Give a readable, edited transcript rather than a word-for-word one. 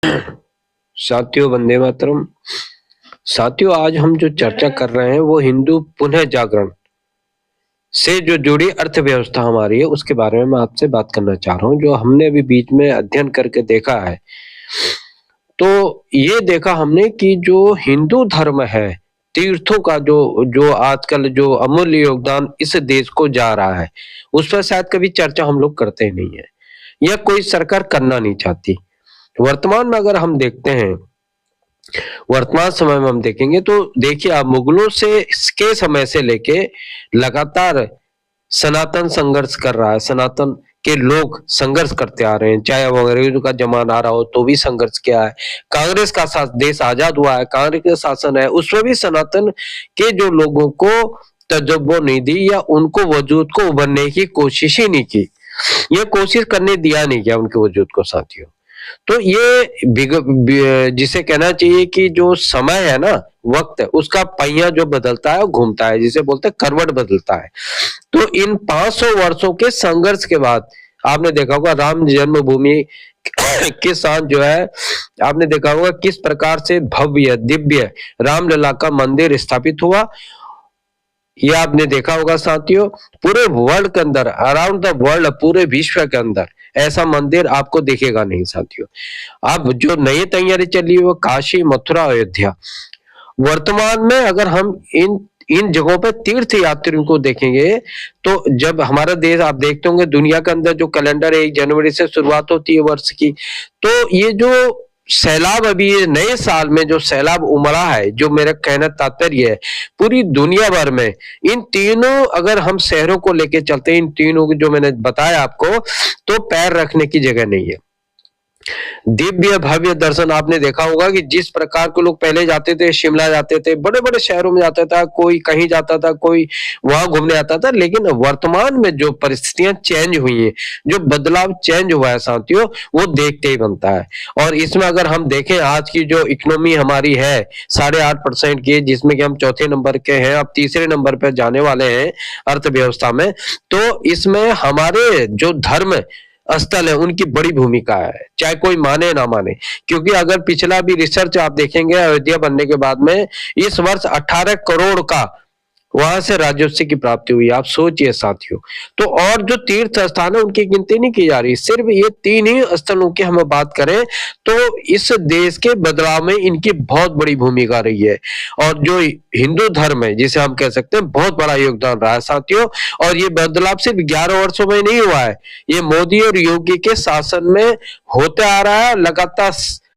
साथियों, वंदे मातरम। साथियों, आज हम जो चर्चा कर रहे हैं वो हिंदू पुनः जागरण से जो जुड़ी अर्थव्यवस्था हमारी है उसके बारे में मैं आपसे बात करना चाह रहा हूँ, जो हमने अभी बीच में अध्ययन करके देखा है। तो ये देखा हमने कि जो हिंदू धर्म है, तीर्थों का जो जो आजकल जो अमूल्य योगदान इस देश को जा रहा है, उस पर शायद कभी चर्चा हम लोग करते नहीं है, या कोई सरकार करना नहीं चाहती। वर्तमान में अगर हम देखते हैं, वर्तमान समय में हम देखेंगे तो देखिए आप, मुगलों से के समय से लेके लगातार सनातन संघर्ष कर रहा है, सनातन के लोग संघर्ष करते आ रहे हैं, चाहे वो अंग्रेजों का जमाना आ रहा हो तो भी संघर्ष किया है। कांग्रेस का देश आजाद हुआ है, कांग्रेस का शासन है, उसमें भी सनातन के जो लोगों को तजुर्बा नहीं दी या उनको वजूद को उभरने की कोशिश ही नहीं की, ये कोशिश करने दिया नहीं गया उनके वजूद को। साथियों, तो ये जिसे कहना चाहिए कि जो समय है ना, वक्त है, उसका पहिया जो बदलता है वो घूमता है, जिसे बोलते हैं करवट बदलता है। तो इन 500 वर्षों के संघर्ष के बाद आपने देखा होगा राम जन्मभूमि के साथ जो है, आपने देखा होगा किस प्रकार से भव्य दिव्य रामलला का मंदिर स्थापित हुआ। ये आपने देखा होगा साथियों, पूरे वर्ल्ड के अंदर, अराउंड द वर्ल्ड, पूरे विश्व के अंदर ऐसा मंदिर आपको दिखेगा नहीं साथियों। अब जो नई तैयारी चली है वो काशी, मथुरा, अयोध्या। वर्तमान में अगर हम इन इन जगहों पर तीर्थ यात्रियों को देखेंगे तो जब हमारा देश, आप देखते होंगे दुनिया के अंदर जो कैलेंडर है 1 जनवरी से शुरुआत होती है वर्ष की, तो ये जो सैलाब, अभी ये नए साल में जो सैलाब उमड़ा है, जो मेरा कहना तात्पर्य है, पूरी दुनिया भर में इन तीनों, अगर हम शहरों को लेके चलते हैं, इन तीनों जो मैंने बताया आपको, तो पैर रखने की जगह नहीं है। दिव्य भव्य दर्शन आपने देखा होगा कि जिस प्रकार के लोग पहले जाते थे, शिमला जाते थे, बड़े बड़े शहरों में जाता था, कोई कहीं जाता था, कोई वहां घूमने आता था, लेकिन वर्तमान में जो परिस्थितियां चेंज हुई हैं, जो बदलाव चेंज हुआ है साथियों, वो देखते ही बनता है। और इसमें अगर हम देखें, आज की जो इकोनॉमी हमारी है 8.5% की, जिसमें कि हम चौथे नंबर के हैं, अब तीसरे नंबर पर जाने वाले हैं अर्थव्यवस्था में, तो इसमें हमारे जो धर्म स्थल है उनकी बड़ी भूमिका है, चाहे कोई माने ना माने। क्योंकि अगर पिछला भी रिसर्च आप देखेंगे, अयोध्या बनने के बाद में इस वर्ष 18 करोड़ का वहां से राजस्व की प्राप्ति हुई, आप सोचिए साथियों। तो और जो तीर्थ स्थान है उनकी गिनती नहीं की जा रही, सिर्फ ये 3 ही स्थलों की हम बात करें तो इस देश के बदलाव में इनकी बहुत बड़ी भूमिका रही है। और जो हिंदू धर्म है, जिसे हम कह सकते हैं, बहुत बड़ा योगदान रहा है साथियों। और ये बदलाव सिर्फ 11 वर्षों में नहीं हुआ है, ये मोदी और योगी के शासन में होते आ रहा है लगातार।